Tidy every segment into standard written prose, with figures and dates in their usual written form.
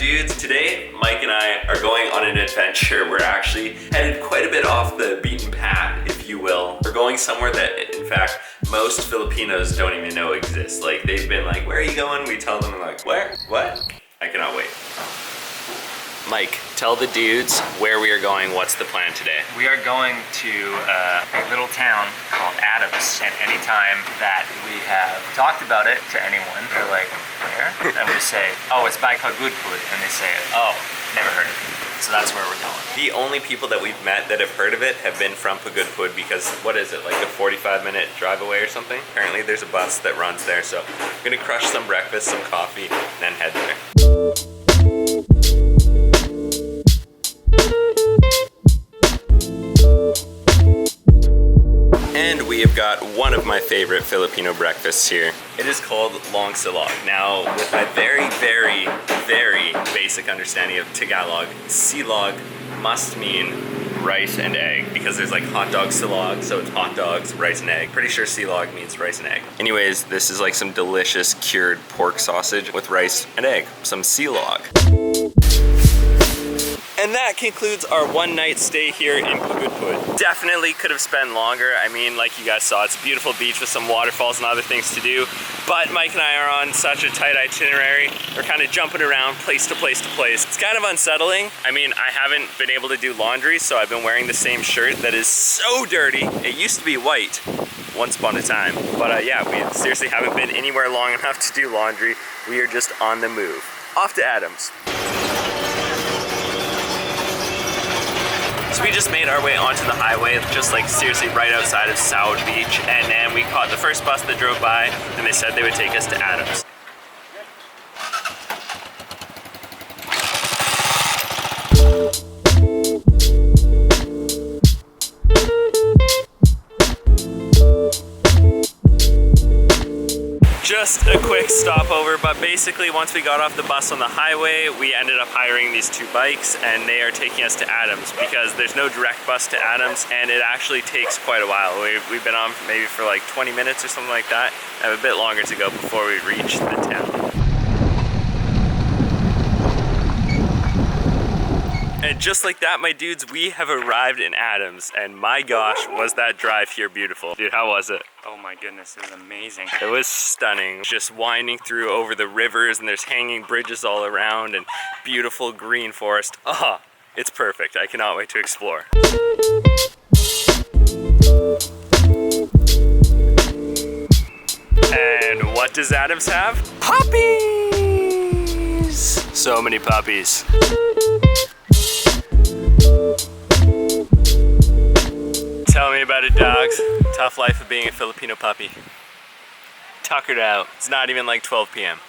dudes. Today, Mike and I are going on an adventure. We're actually headed quite a bit off the beaten path, if you will. We're going somewhere that, in fact, most Filipinos don't even know exists. Like, they've been like, where are you going? We tell them, and like, where? What? I cannot wait. Mike, tell the dudes where we are going. What's the plan today? We are going to a little town called Adams, and anytime that we have talked about it to anyone, they're like, where? And we say, oh, it's by Pagudpud, and they say, oh, never heard of it. So that's where we're going. The only people that we've met that have heard of it have been from Pagudpud because, what is it, like a 45-minute drive away or something? Apparently there's a bus that runs there, so we're gonna crush some breakfast, some coffee, and then head there. And we have got one of my favorite Filipino breakfasts here. It is called long silog. Now, with my very, very, very basic understanding of Tagalog, silog must mean rice and egg because there's like hot dog silog, so it's hot dogs, rice and egg. Pretty sure silog means rice and egg. Anyways, this is like some delicious cured pork sausage with rice and egg, some silog. And that concludes our one night stay here in Pagudpud. Definitely could have spent longer. I mean, like you guys saw, it's a beautiful beach with some waterfalls and other things to do. But Mike and I are on such a tight itinerary. We're kind of jumping around place to place to place. It's kind of unsettling. I mean, I haven't been able to do laundry, so I've been wearing the same shirt that is so dirty. It used to be white once upon a time. But yeah, we seriously haven't been anywhere long enough to do laundry. We are just on the move. Off to Adams. So we just made our way onto the highway, just like seriously right outside of South Beach, and then we caught the first bus that drove by, and they said they would take us to Adams. Just a quick stopover, but basically once we got off the bus on the highway, we ended up hiring these two bikes, and they are taking us to Adams because there's no direct bus to Adams, and it actually takes quite a while. We've been on maybe for like 20 minutes or something like that. I have a bit longer to go before we reach the town. And just like that, my dudes, we have arrived in Adams, and my gosh, was that drive here beautiful. Dude, how was it? Oh my goodness, it was amazing. It was stunning. Just winding through over the rivers, and there's hanging bridges all around, and beautiful green forest. Ah, it's perfect. I cannot wait to explore. And what does Adams have? Puppies! So many puppies. Tell me about it, dogs. Tough life of being a Filipino puppy. Tuckered out. It's not even like 12 p.m.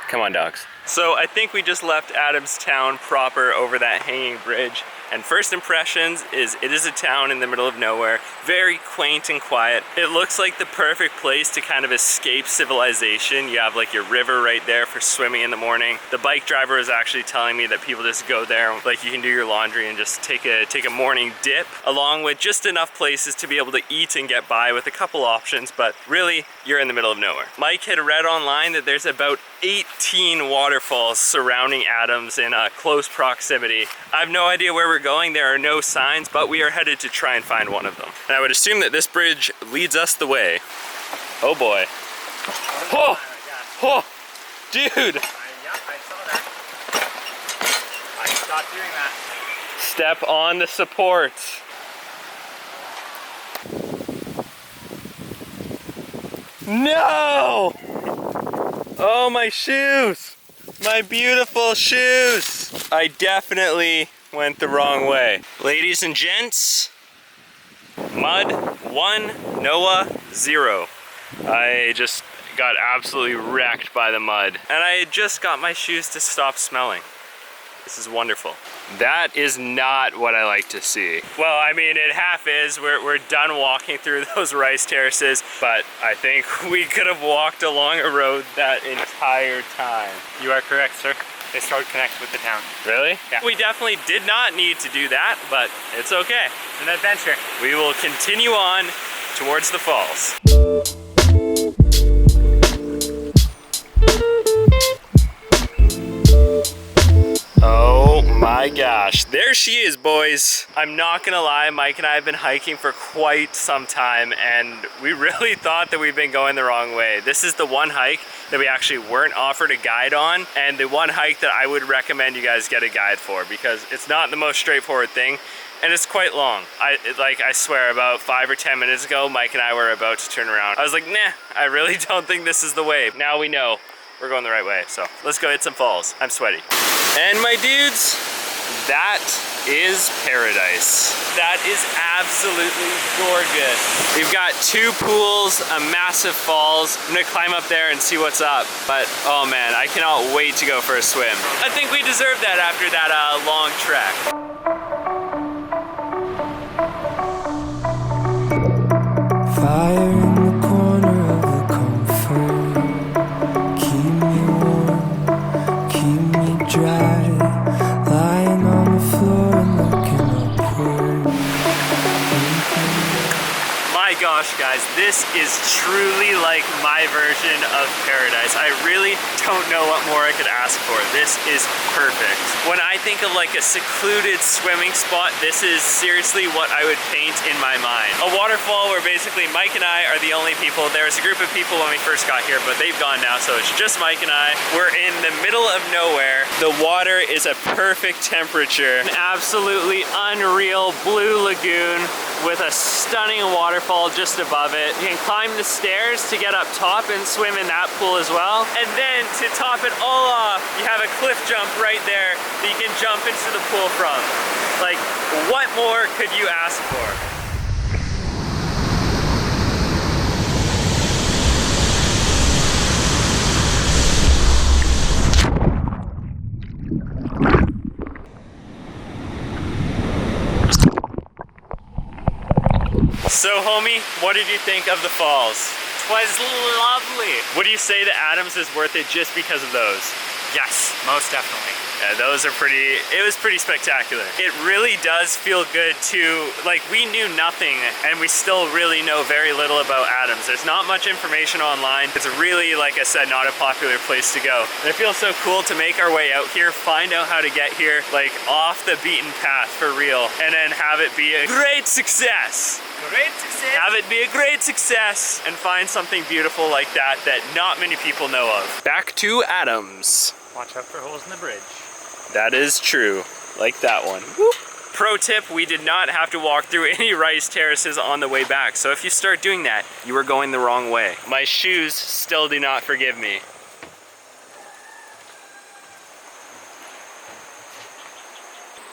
Come on, dogs. So I think we just left Adams town proper over that hanging bridge. And first impressions is it is a town in the middle of nowhere, very quaint and quiet. It looks like the perfect place to kind of escape civilization. You have like your river right there for swimming in the morning. The bike driver was actually telling me that people just go there, like you can do your laundry and just take a morning dip, along with just enough places to be able to eat and get by with a couple options, but really, you're in the middle of nowhere. Mike had read online that there's about 18 waterfalls surrounding Adams in close proximity. I have no idea where we're going. There are no signs, but we are headed to try and find one of them. And I would assume that this bridge leads us the way. Oh boy. Oh, oh, dude. Yep, I saw that. I stopped doing that. Step on the supports. No! Oh, my shoes! My beautiful shoes! I definitely went the wrong way. Ladies and gents, mud 1, Noah 0. I just got absolutely wrecked by the mud. And I had just got my shoes to stop smelling. This is wonderful. That is not what I like to see. Well, I mean, it half is. We're done walking through those rice terraces, but I think we could have walked along a road that entire time. You are correct, sir. This road connects with the town. Really? Yeah. We definitely did not need to do that, but it's okay. It's an adventure. We will continue on towards the falls. gosh, there she is, boys. I'm not gonna lie, Mike and I have been hiking for quite some time, and we really thought that we've been going the wrong way. This is the one hike that we actually weren't offered a guide on, and the one hike that I would recommend you guys get a guide for, because it's not the most straightforward thing, and it's quite long. I swear, about 5 or 10 minutes ago, Mike and I were about to turn around. I was like, nah, I really don't think this is the way. Now we know we're going the right way, so let's go hit some falls. I'm sweaty. And my dudes, that is paradise. That is absolutely gorgeous. We've got 2 pools, a massive falls. I'm gonna climb up there and see what's up. But oh man, I cannot wait to go for a swim. I think we deserve that after that long trek. Fire in the corner of the comfort. Keep me warm, keep me dry. Lying on the floor and looking upward. My gosh, guys, this is truly like my version of paradise. I really don't know what more I could ask for. This is perfect. When I think of like a secluded swimming spot, this is seriously what I would paint in my mind. A waterfall where basically Mike and I are the only people. There was a group of people when we first got here, but they've gone now, so it's just Mike and I. We're in the middle of nowhere. The water is a perfect temperature. An absolutely unreal blue lagoon with a stunning waterfall just above it. You can climb the stairs to get up top and swim in that pool as well. And then to top it all off, you have a cliff jump right there that you can jump into the pool from. Like, what more could you ask for? So homie, what did you think of the falls? 'Twas lovely. Would you say that Adams is worth it just because of those? Yes, most definitely. Yeah, those are it was pretty spectacular. It really does feel good to, like, we knew nothing and we still really know very little about Adams. There's not much information online. It's really, like I said, not a popular place to go. And it feels so cool to make our way out here, find out how to get here, like off the beaten path for real, and then have it be a great success. Great success. Have it be a great success and find something beautiful like that that not many people know of. Back to Adams. Watch out for holes in the bridge. That is true, like that one. Whoop. Pro tip, we did not have to walk through any rice terraces on the way back, so if you start doing that, you are going the wrong way. My shoes still do not forgive me.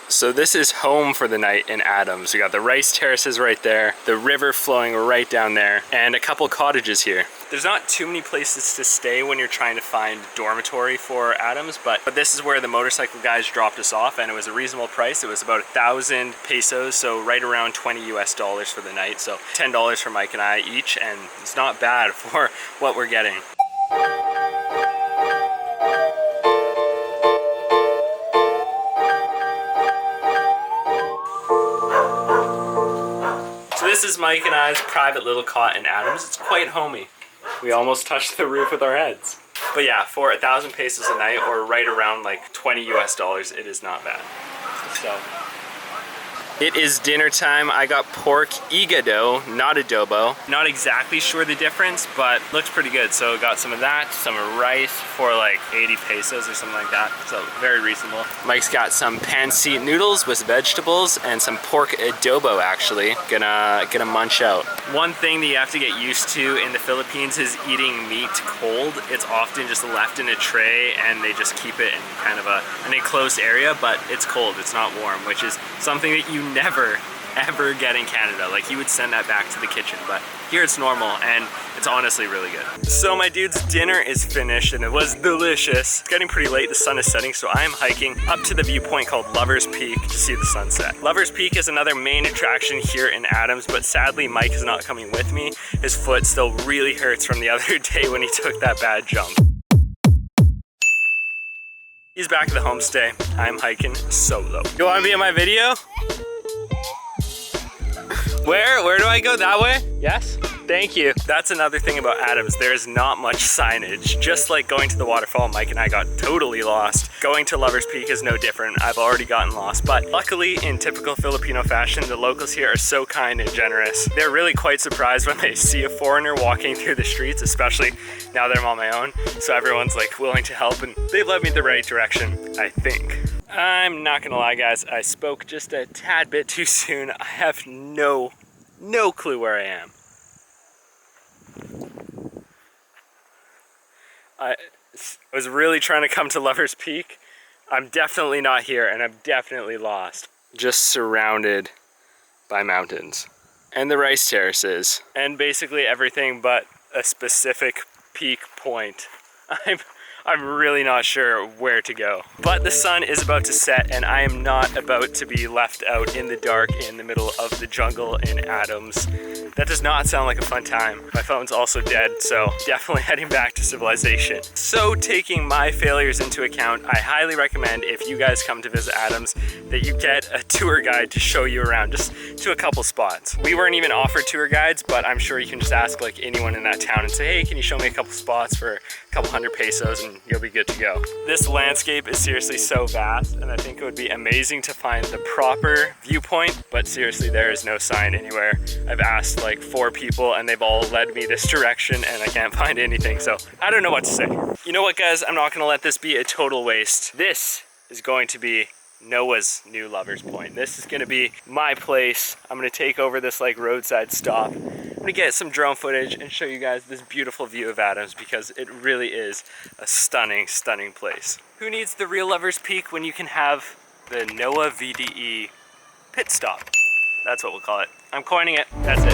So this is home for the night in Adams. We got the rice terraces right there, the river flowing right down there, and a couple cottages here. There's not too many places to stay when you're trying to find dormitory for Adams, but this is where the motorcycle guys dropped us off, and it was a reasonable price. It was about 1,000 pesos, so right around $20 US for the night. So $10 for Mike and I each, and it's not bad for what we're getting. This is Mike and I's private little cot in Adams. It's quite homey. We almost touched the roof with our heads. But yeah, for 1,000 pesos a night, or right around like $20 US, it is not bad. So, it is dinner time. I got pork hígado, not adobo. Not exactly sure the difference, but looks pretty good. So got some of that, some rice for like 80 pesos or something like that. So very reasonable. Mike's got some pancit noodles with vegetables and some pork adobo actually. Gonna munch out. One thing that you have to get used to in the Philippines is eating meat cold. It's often just left in a tray and they just keep it in kind of an enclosed area, but it's cold, it's not warm, which is something that you never ever get in Canada. Like, you would send that back to the kitchen, but here it's normal and it's honestly really good. So my dudes, dinner is finished and it was delicious. It's getting pretty late, the sun is setting, so I am hiking up to the viewpoint called Lover's Peak to see the sunset. Lover's Peak is another main attraction here in Adams, but sadly Mike is not coming with me. His foot still really hurts from the other day when he took that bad jump. He's back at the homestay. I'm hiking solo. You wanna be in my video? Where do I go? That way? Yes? Thank you. That's another thing about Adams. There is not much signage. Just like going to the waterfall, Mike and I got totally lost. Going to Lover's Peak is no different. I've already gotten lost, but luckily in typical Filipino fashion, the locals here are so kind and generous. They're really quite surprised when they see a foreigner walking through the streets, especially now that I'm on my own. So everyone's like willing to help, and they've led me the right direction, I think. I'm not gonna lie, guys, I spoke just a tad bit too soon. I have no clue where I am. I was really trying to come to Lover's Peak. I'm definitely not here, and I'm definitely lost. Just surrounded by mountains and the rice terraces and basically everything but a specific peak point. I'm really not sure where to go. But the sun is about to set, and I am not about to be left out in the dark in the middle of the jungle in Adams. That does not sound like a fun time. My phone's also dead, so definitely heading back to civilization. So taking my failures into account, I highly recommend if you guys come to visit Adams that you get a tour guide to show you around, just to a couple spots. We weren't even offered tour guides, but I'm sure you can just ask like anyone in that town and say, hey, can you show me a couple spots for a couple hundred pesos, and you'll be good to go. This landscape is seriously so vast, and I think it would be amazing to find the proper viewpoint, but seriously, there is no sign anywhere. I've asked like 4 people and they've all led me this direction, and I can't find anything, so I don't know what to say. You know what, guys? I'm not gonna let this be a total waste. This is going to be Noah's new Lover's Point. This is gonna be my place. I'm gonna take over this like roadside stop. I'm gonna get some drone footage and show you guys this beautiful view of Adams, because it really is a stunning, stunning place. Who needs the real Lover's Peak when you can have the Noahvde pit stop? That's what we'll call it. I'm coining it. That's it.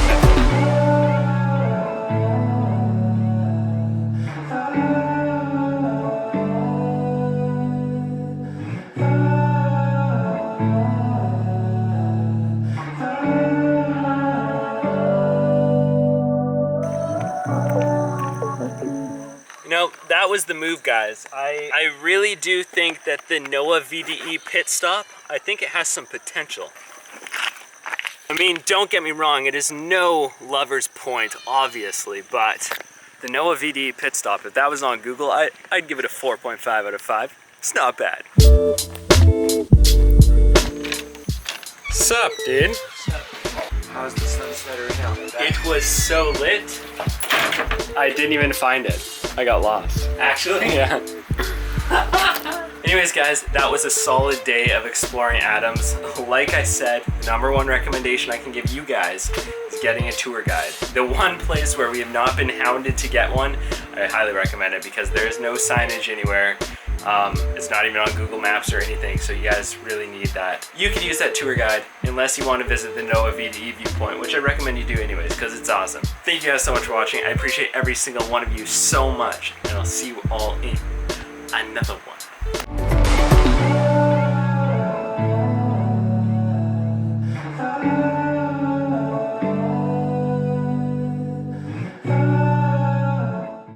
You know, that was the move, guys. I really do think that the Noahvde pit stop, I think it has some potential. I mean, don't get me wrong, it is no Lover's Point, obviously, but the Noahvde pit stop, if that was on Google, I'd give it a 4.5 out of 5. It's not bad. Sup, dude? How's the sunset right now? It was so lit, I didn't even find it. I got lost. Actually? Yeah. Anyways, guys, that was a solid day of exploring Adams. Like I said, the #1 recommendation I can give you guys is getting a tour guide. The one place where we have not been hounded to get one, I highly recommend it, because there is no signage anywhere. It's not even on Google Maps or anything, so you guys really need that. You could use that tour guide unless you want to visit the Noahvde viewpoint, which I recommend you do anyways, because it's awesome. Thank you guys so much for watching. I appreciate every single one of you so much, and I'll see you all in another one.